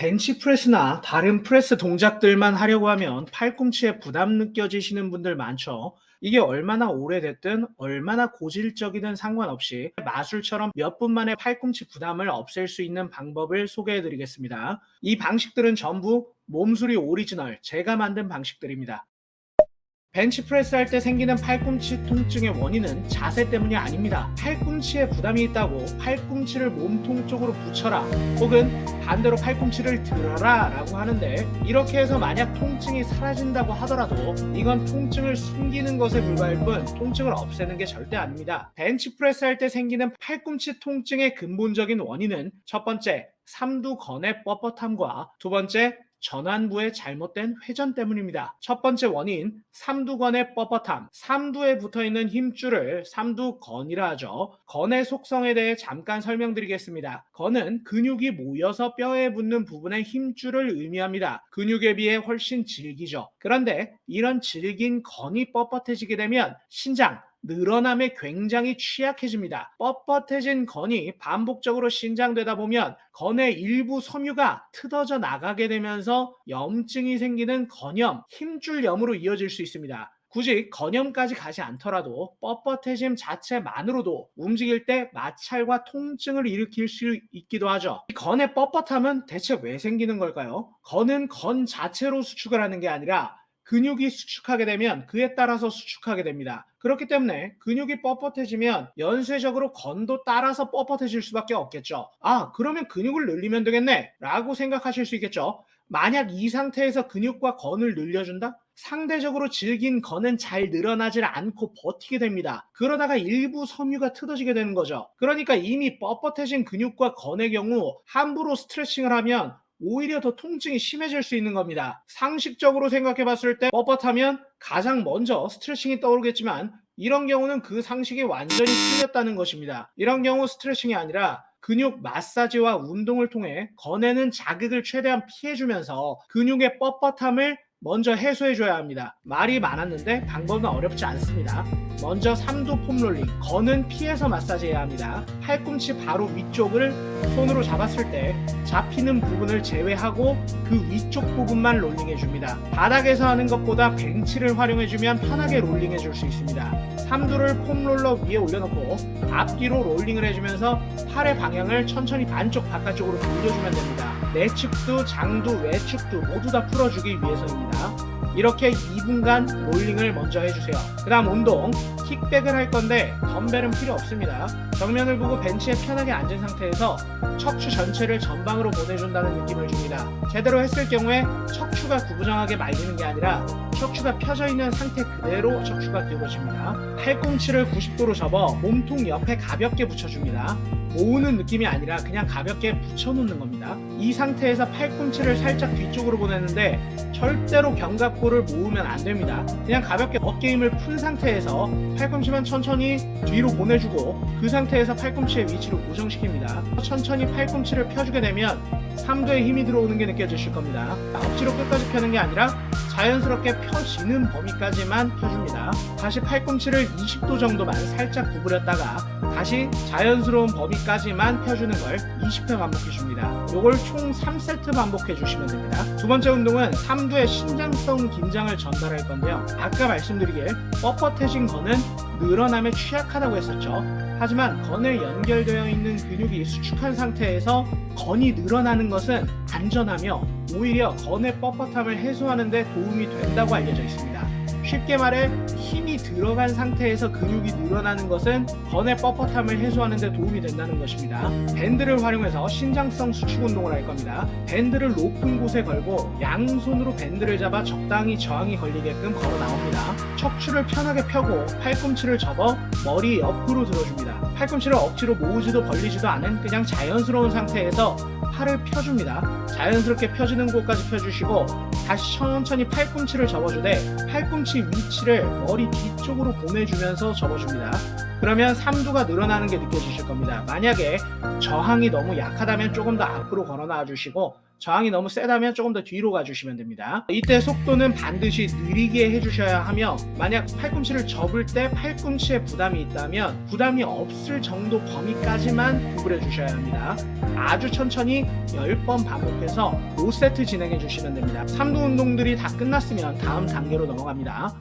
벤치프레스나 다른 프레스 동작들만 하려고 하면 팔꿈치에 부담 느껴지시는 분들 많죠. 이게 얼마나 오래됐든 얼마나 고질적이든 상관없이 마술처럼 몇 분 만에 팔꿈치 부담을 없앨 수 있는 방법을 소개해 드리겠습니다. 이 방식들은 전부 몸술이 오리지널 제가 만든 방식들입니다. 벤치프레스 할 때 생기는 팔꿈치 통증의 원인은 자세 때문이 아닙니다. 팔꿈치에 부담이 있다고 팔꿈치를 몸통 쪽으로 붙여라 혹은 반대로 팔꿈치를 들어라 라고 하는데, 이렇게 해서 만약 통증이 사라진다고 하더라도 이건 통증을 숨기는 것에 불과할 뿐 통증을 없애는 게 절대 아닙니다. 벤치프레스 할 때 생기는 팔꿈치 통증의 근본적인 원인은 첫 번째, 삼두건의 뻣뻣함과 두 번째, 전완부의 잘못된 회전 때문입니다. 첫 번째 원인, 삼두건의 뻣뻣함. 삼두에 붙어있는 힘줄을 삼두건이라 하죠. 건의 속성에 대해 잠깐 설명드리겠습니다. 건은 근육이 모여서 뼈에 붙는 부분의 힘줄을 의미합니다. 근육에 비해 훨씬 질기죠. 그런데 이런 질긴 건이 뻣뻣해지게 되면 신장, 늘어남에 굉장히 취약해집니다. 뻣뻣해진 건이 반복적으로 신장되다 보면 건의 일부 섬유가 트어져 나가게 되면서 염증이 생기는 건염, 힘줄염으로 이어질 수 있습니다. 굳이 건염까지 가지 않더라도 뻣뻣해짐 자체만으로도 움직일 때 마찰과 통증을 일으킬 수 있기도 하죠. 이 건의 뻣뻣함은 대체 왜 생기는 걸까요? 건은 건 자체로 수축을 하는 게 아니라 근육이 수축하게 되면 그에 따라서 수축하게 됩니다. 그렇기 때문에 근육이 뻣뻣해지면 연쇄적으로 건도 따라서 뻣뻣해질 수밖에 없겠죠. 아, 그러면 근육을 늘리면 되겠네 라고 생각하실 수 있겠죠. 만약 이 상태에서 근육과 건을 늘려준다? 상대적으로 질긴 건은 잘 늘어나질 않고 버티게 됩니다. 그러다가 일부 섬유가 트어지게 되는 거죠. 그러니까 이미 뻣뻣해진 근육과 건의 경우 함부로 스트레칭을 하면 오히려 더 통증이 심해질 수 있는 겁니다. 상식적으로 생각해 봤을 때 뻣뻣하면 가장 먼저 스트레칭이 떠오르겠지만, 이런 경우는 그 상식이 완전히 틀렸다는 것입니다. 이런 경우 스트레칭이 아니라 근육 마사지와 운동을 통해 건에는 자극을 최대한 피해주면서 근육의 뻣뻣함을 먼저 해소해줘야 합니다. 말이 많았는데 방법은 어렵지 않습니다. 먼저 삼두 폼롤링, 건은 피해서 마사지해야 합니다. 팔꿈치 바로 위쪽을 손으로 잡았을 때 잡히는 부분을 제외하고 그 위쪽 부분만 롤링해줍니다. 바닥에서 하는 것보다 벤치를 활용해주면 편하게 롤링해줄 수 있습니다. 삼두를 폼롤러 위에 올려놓고 앞뒤로 롤링을 해주면서 팔의 방향을 천천히 안쪽 바깥쪽으로 돌려주면 됩니다. 내측두, 장두, 외측두 모두 다 풀어주기 위해서입니다. 이렇게 2분간 롤링을 먼저 해주세요. 그 다음 운동, 킥백을 할 건데 덤벨은 필요 없습니다. 정면을 보고 벤치에 편하게 앉은 상태에서 척추 전체를 전방으로 보내준다는 느낌을 줍니다. 제대로 했을 경우에 척추가 구부정하게 말리는 게 아니라 척추가 펴져 있는 상태 그대로 척추가 기울어집니다. 팔꿈치를 90도로 접어 몸통 옆에 가볍게 붙여줍니다. 모으는 느낌이 아니라 그냥 가볍게 붙여놓는 겁니다. 이 상태에서 팔꿈치를 살짝 뒤쪽으로 보내는데 절대로 견갑골을 모으면 안 됩니다. 그냥 가볍게 어깨 힘을 푼 상태에서 팔꿈치만 천천히 뒤로 보내주고 그 상태에서 팔꿈치의 위치를 고정시킵니다. 천천히 팔꿈치를 펴주게 되면 삼두에 힘이 들어오는 게 느껴지실 겁니다. 억지로 끝까지 펴는 게 아니라 자연스럽게 펴지는 범위까지만 펴줍니다. 다시 팔꿈치를 20도 정도만 살짝 구부렸다가 다시 자연스러운 범위까지만 펴주는 걸 20회 반복해줍니다. 이걸 총 3세트 반복해주시면 됩니다. 두 번째 운동은 삼두의 신장성 긴장을 전달할 건데요. 아까 말씀드리길 뻣뻣해진 건은 늘어남에 취약하다고 했었죠. 하지만 건에 연결되어 있는 근육이 수축한 상태에서 건이 늘어나는 것은 안전하며 오히려 건의 뻣뻣함을 해소하는 데 도움이 된다고 알려져 있습니다. 쉽게 말해 힘이 들어간 상태에서 근육이 늘어나는 것은 건의 뻣뻣함을 해소하는 데 도움이 된다는 것입니다. 밴드를 활용해서 신장성 수축 운동을 할 겁니다. 밴드를 높은 곳에 걸고 양손으로 밴드를 잡아 적당히 저항이 걸리게끔 걸어 나옵니다. 척추를 편하게 펴고 팔꿈치를 접어 머리 옆으로 들어줍니다. 팔꿈치를 억지로 모으지도 벌리지도 않은 그냥 자연스러운 상태에서 팔을 펴줍니다. 자연스럽게 펴지는 곳까지 펴주시고 다시 천천히 팔꿈치를 접어주되 팔꿈치 위치를 머리 뒤쪽으로 보내주면서 접어줍니다. 그러면 삼두가 늘어나는 게 느껴지실 겁니다. 만약에 저항이 너무 약하다면 조금 더 앞으로 걸어 나와 주시고 저항이 너무 세다면 조금 더 뒤로 가주시면 됩니다. 이때 속도는 반드시 느리게 해주셔야 하며, 만약 팔꿈치를 접을 때 팔꿈치에 부담이 있다면 부담이 없을 정도 범위까지만 구부려 주셔야 합니다. 아주 천천히 10번 반복해서 5세트 진행해 주시면 됩니다. 3두 운동들이 다 끝났으면 다음 단계로 넘어갑니다.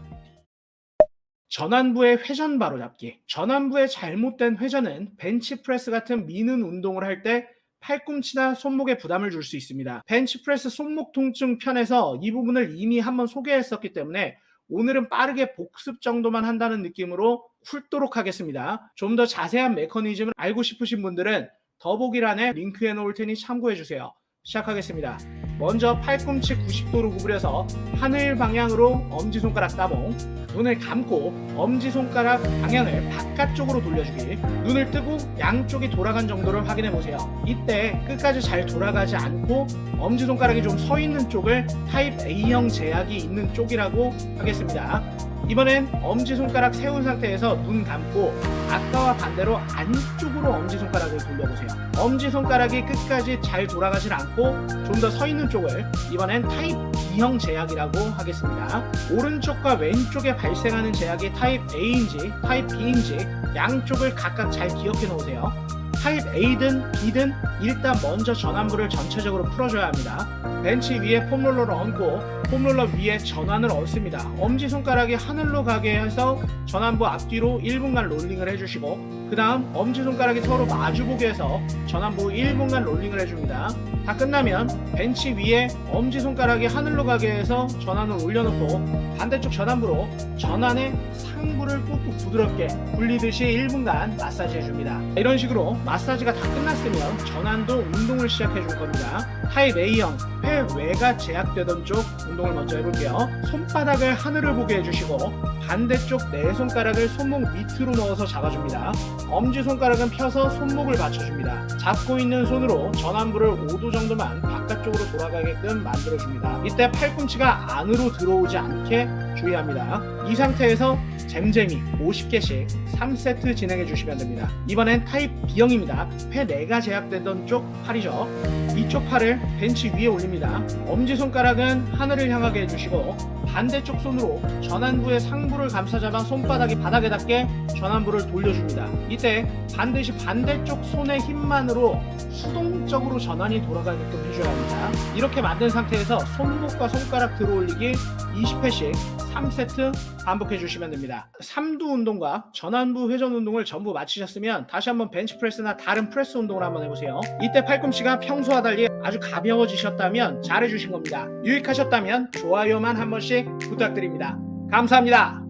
전완부의 회전 바로잡기. 전완부의 잘못된 회전은 벤치프레스 같은 미는 운동을 할 때 팔꿈치나 손목에 부담을 줄 수 있습니다. 벤치프레스 손목 통증 편에서 이 부분을 이미 한번 소개했었기 때문에 오늘은 빠르게 복습 정도만 한다는 느낌으로 훑도록 하겠습니다. 좀 더 자세한 메커니즘을 알고 싶으신 분들은 더보기란에 링크해 놓을 테니 참고해 주세요. 시작하겠습니다. 먼저 팔꿈치 90도로 구부려서 하늘 방향으로 엄지손가락 따봉, 눈을 감고 엄지손가락 방향을 바깥쪽으로 돌려주기, 눈을 뜨고 양쪽이 돌아간 정도를 확인해 보세요. 이때 끝까지 잘 돌아가지 않고 엄지손가락이 좀 서 있는 쪽을 타입 A형 제약이 있는 쪽이라고 하겠습니다. 이번엔 엄지손가락 세운 상태에서 눈 감고 아까와 반대로 안쪽으로 엄지손가락을 돌려보세요. 엄지손가락이 끝까지 잘 돌아가질 않고 좀 더 서 있는 쪽을 이번엔 타입 B형 제약이라고 하겠습니다. 오른쪽과 왼쪽에 발생하는 제약이 타입 A인지 타입 B인지 양쪽을 각각 잘 기억해 놓으세요. 타입 A든 B든 일단 먼저 전완부를 전체적으로 풀어줘야 합니다. 벤치 위에 폼롤러를 얹고 폼롤러 위에 전완을 얹습니다. 엄지손가락이 하늘로 가게 해서 전완부 앞뒤로 1분간 롤링을 해주시고, 그 다음 엄지손가락이 서로 마주보게 해서 전완부 1분간 롤링을 해줍니다. 다 끝나면 벤치 위에 엄지손가락이 하늘로 가게 해서 전완을 올려놓고 반대쪽 전완부로 전완의 상부를 꾹꾹 부드럽게 굴리듯이 1분간 마사지 해줍니다. 이런 식으로 마사지가 다 끝났으면 전완도 운동을 시작해 줄 겁니다. 타입 A형 회외가 제약되던 쪽 운동을 먼저 해볼게요. 손바닥을 하늘을 보게 해주시고 반대쪽 네 손가락을 손목 밑으로 넣어서 잡아줍니다. 엄지손가락은 펴서 손목을 받쳐줍니다. 잡고 있는 손으로 전완부를 5도 정도만 바깥쪽으로 돌아가게끔 만들어줍니다. 이때 팔꿈치가 안으로 들어오지 않게 주의합니다. 이 상태에서 잼잼이 50개씩 3세트 진행해 주시면 됩니다. 이번엔 타입 B형입니다. 회 4가 제약되던 쪽 팔이죠. 이쪽 팔을 벤치 위에 올립니다. 엄지손가락은 하늘을 향하게 해주시고 반대쪽 손으로 전완부의 상부를 감싸잡아 손바닥이 바닥에 닿게 전완부를 돌려줍니다. 이때 반드시 반대쪽 손의 힘만으로 수동적으로 전완이 돌아가게끔 해줘야 합니다. 이렇게 만든 상태에서 손목과 손가락 들어올리기 20회씩 3세트 반복해 주시면 됩니다. 3두 운동과 전완부 회전 운동을 전부 마치셨으면 다시 한번 벤치프레스나 다른 프레스 운동을 한번 해보세요. 이때 팔꿈치가 평소와 달리 아주 가벼워지셨다면 잘해주신 겁니다. 유익하셨다면 좋아요만 한 번씩 부탁드립니다. 감사합니다.